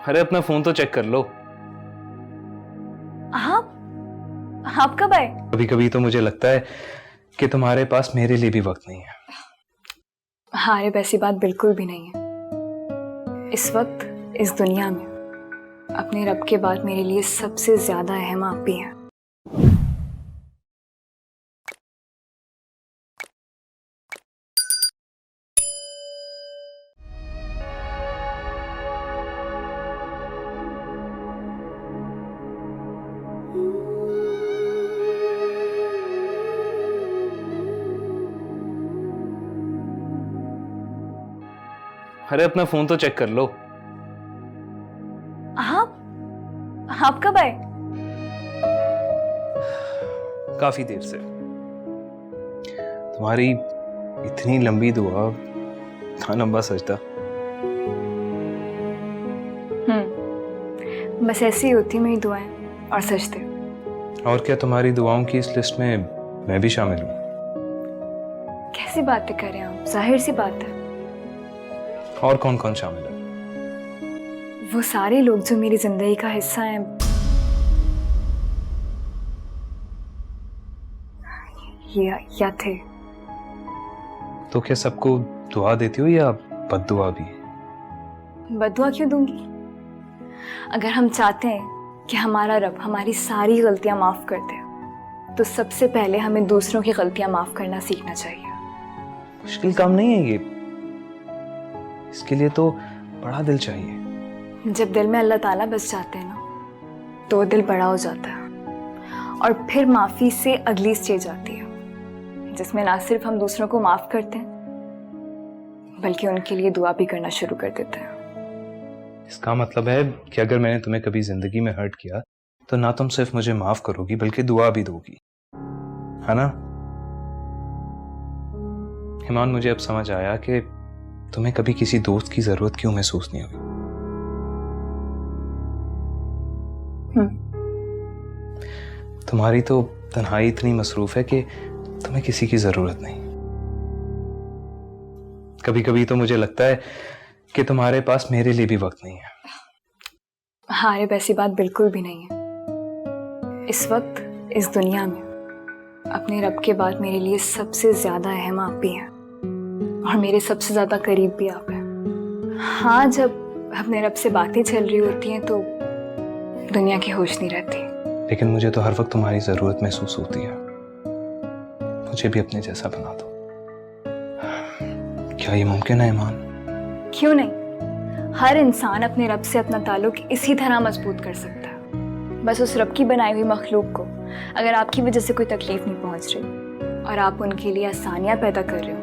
अरे अपना फोन तो चेक कर लो। आप कब आए? कभी कभी तो मुझे लगता है कि तुम्हारे पास मेरे लिए भी वक्त नहीं है। हाँ, अरे वैसी बात बिल्कुल भी नहीं है। इस वक्त इस दुनिया में अपने रब के बाद मेरे लिए सबसे ज्यादा अहम आप भी हैं। अरे अपना फोन तो चेक कर लो। आप कब आए? काफी देर से। तुम्हारी इतनी लंबी दुआ, इतना लंबा सजदा। बस ऐसी ही होती मेरी दुआएं और सजदे। और क्या तुम्हारी दुआओं की इस लिस्ट में मैं भी शामिल हूँ? कैसी बातें कर रहे हैं आप? जाहिर सी बात है। और कौन कौन शामिल है? वो सारे लोग जो मेरी जिंदगी का हिस्सा हैं, या थे। तो क्या सबको दुआ देती हो या बद्दुआ भी? बद्दुआ क्यों दूंगी? अगर हम चाहते हैं कि हमारा रब हमारी सारी गलतियां माफ कर दे, तो सबसे पहले हमें दूसरों की गलतियां माफ करना सीखना चाहिए। मुश्किल काम नहीं है ये। इसके लिए तो बड़ा दिल चाहिए। जब दिल में अल्लाह ताला बस जाते हैं ना, तो दिल बड़ा हो जाता है। और फिर माफी से अगली स्टेज आती है, जिसमें ना सिर्फ हम दूसरों को माफ करते हैं, बल्कि उनके लिए दुआ भी करना शुरू कर देते हैं। इसका मतलब है कि अगर मैंने तुम्हें कभी जिंदगी में हर्ट किया, तो ना तुम सिर्फ मुझे माफ करोगी बल्कि दुआ भी दोगी, है ना? ईमान, मुझे अब समझ आया कि तुम्हें कभी किसी दोस्त की जरूरत क्यों महसूस नहीं हुई। तुम्हारी तो तन्हाई इतनी मसरूफ है कि तुम्हें किसी की जरूरत नहीं। कभी कभी तो मुझे लगता है कि तुम्हारे पास मेरे लिए भी वक्त नहीं है। हाँ, अरे वैसी बात बिल्कुल भी नहीं है। इस वक्त इस दुनिया में अपने रब के बाद मेरे लिए सबसे ज्यादा अहम आप भी हैं, और मेरे सबसे ज्यादा करीब भी आप हैं। हाँ, जब अपने रब से बातें चल रही होती हैं तो दुनिया की होश नहीं रहती। लेकिन मुझे तो हर वक्त तुम्हारी जरूरत महसूस होती है। मुझे भी अपने जैसा बना दो। क्या ये मुमकिन है ईमान? क्यों नहीं? हर इंसान अपने रब से अपना ताल्लुक इसी तरह मजबूत कर सकता है। बस उस रब की बनाई हुई मखलूक को अगर आपकी वजह से कोई तकलीफ नहीं पहुंच रही और आप उनके लिए आसानियां पैदा कर रहे हो,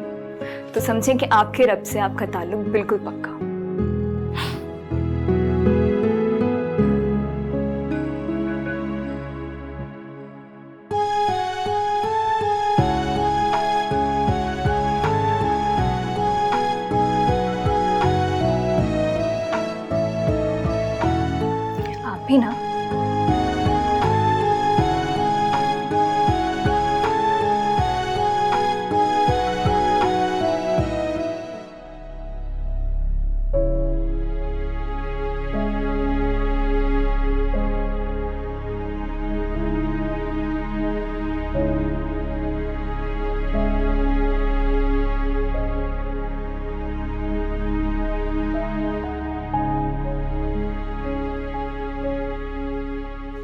तो समझें कि आपके रब से आपका ताल्लुक बिल्कुल पक्का। आप भी ना?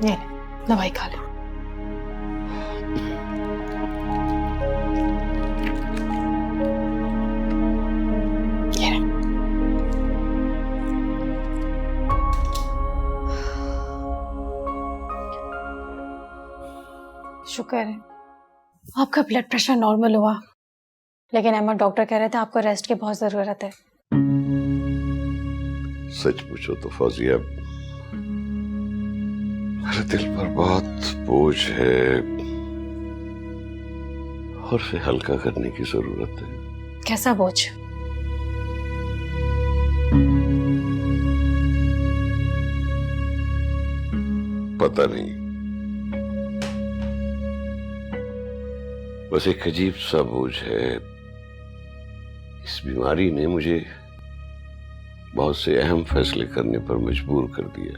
ये ले, दवाई खा लो। ये ले। शुक्र है आपका ब्लड प्रेशर नॉर्मल हुआ, लेकिन अहमद डॉक्टर कह रहे थे आपको रेस्ट की बहुत जरूरत है। सच पूछो तो फौजिया, मेरे दिल पर बहुत बोझ है और उसे हल्का करने की जरूरत है। कैसा बोझ? पता नहीं, बस एक अजीब सा बोझ है। इस बीमारी ने मुझे बहुत से अहम फैसले करने पर मजबूर कर दिया।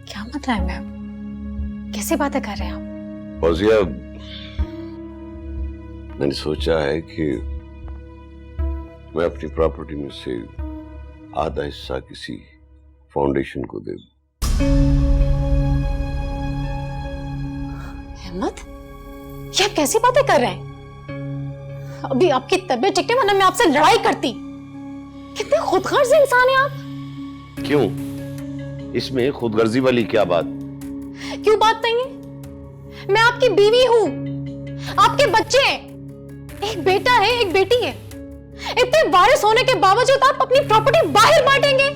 क्या मतलब है मैम, कैसी बातें कर रहे हैं आप? फौजिया, मैंने सोचा है कि मैं अपनी प्रॉपर्टी में से आधा हिस्सा किसी फाउंडेशन को दे दूं। अहमद, ये आप कैसी बातें कर रहे हैं? अभी आपकी तबीयत ठीक नहीं, वरना मैं आपसे लड़ाई करती। कितने खुदगर्ज इंसान हैं आप। क्यों? इसमें खुदगर्जी वाली क्या बात? क्यों बात नहीं है? मैं आपकी बीवी हूं, आपके बच्चे हैं, एक बेटा है, एक बेटी है। इतने वारिस होने के बावजूद आप अपनी प्रॉपर्टी बाहर बांटेंगे?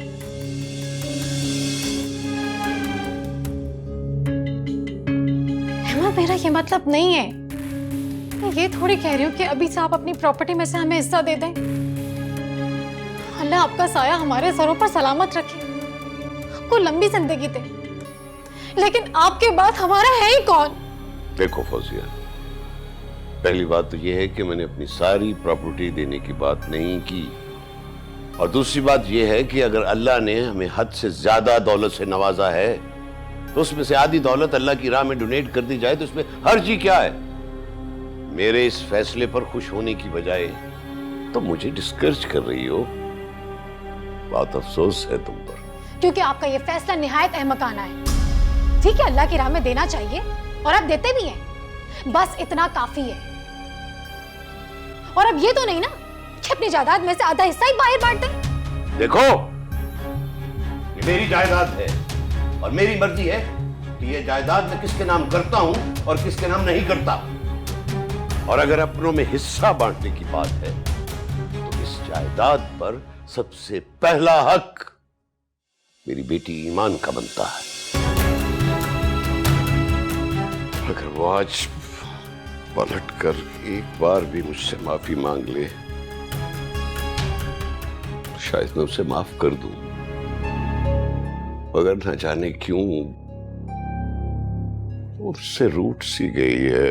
अहमद, मेरा ये मतलब नहीं है। मैं ये थोड़ी कह रही हूँ कि अभी से आप अपनी प्रॉपर्टी में से हमें हिस्सा दे दें। अल्लाह आपका साया हमारे सरों पर सलामत रखे, आपको लंबी जिंदगी दे, लेकिन आपके बाद हमारा है ही कौन? देखो फौजिया, पहली बात तो यह है कि मैंने अपनी सारी प्रॉपर्टी देने की बात नहीं की, और दूसरी बात यह है कि अगर अल्लाह ने हमें हद से ज्यादा दौलत से नवाजा है तो उसमें से आधी दौलत अल्लाह की राह में डोनेट कर दी जाए तो इसमें हर्जी क्या है? मेरे इस फैसले पर खुश होने की बजाय तो मुझे डिस्करेज कर रही हो। बहुत अफसोस है तुम पर। क्योंकि आपका ये फैसला निहायत अहमकाना है। ठीक है, अल्लाह की राह में देना चाहिए और आप देते भी हैं, बस इतना काफी है। और अब ये तो नहीं ना कि अपनी जायदाद में से आधा हिस्सा ही बाहर बांट दें। देखो, ये मेरी जायदाद है और मेरी मर्जी है कि ये जायदाद मैं किसके नाम करता हूं और किसके नाम नहीं करता। और अगर अपनों में हिस्सा बांटने की बात है तो इस जायदाद पर सबसे पहला हक मेरी बेटी ईमान का बनता है। अगर वो आज पलट कर एक बार भी मुझसे माफी मांग ले तो शायद मैं उसे माफ कर दूं, मगर न जाने क्यों वो उससे रूठ सी गई है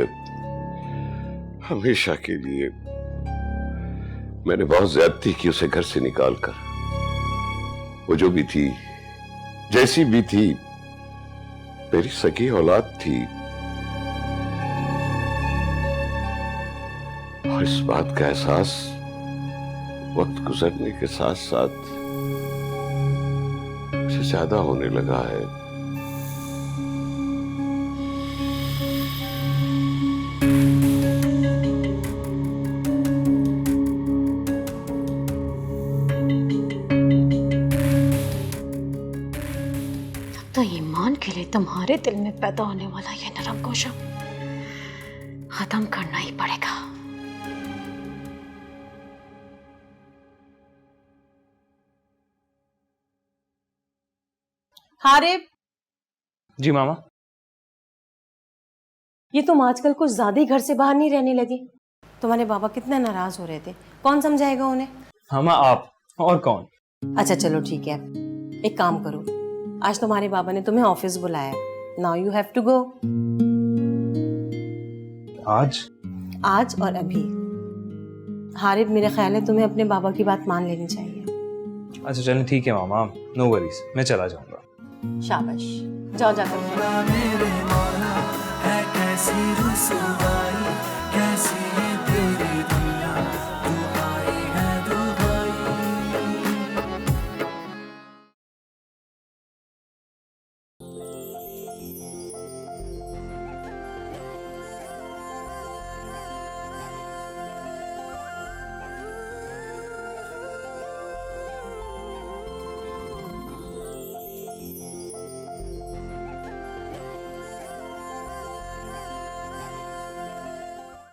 हमेशा के लिए। मैंने बहुत ज्यादती की उसे घर से निकालकर। वो जो भी थी, जैसी भी थी, मेरी सगी औलाद थी। और इस बात का एहसास वक्त गुजरने के साथ साथ मुझे ज्यादा होने लगा है। तो ईमान के लिए तुम्हारे दिल में पैदा होने वाला ये नरम गोशा खत्म करना ही पड़ेगा। हारिब, जी मामा। ये तुम आजकल कुछ ज्यादा ही घर से बाहर नहीं रहने लगे। तुम्हारे बाबा कितना नाराज हो रहे थे, कौन समझाएगा उन्हें? मामा आप और कौन? अच्छा चलो ठीक है, एक काम करो, आज तुम्हारे बाबा ने तुम्हें ऑफिस बुलाया, now you have to go. आज और अभी। हारिब, मेरा ख्याल है तुम्हें अपने बाबा की बात मान लेनी चाहिए। अच्छा चलें, ठीक है मामा, नो वरीज, मैं चला जाऊंगा। शाबाश, जाओ जाकर।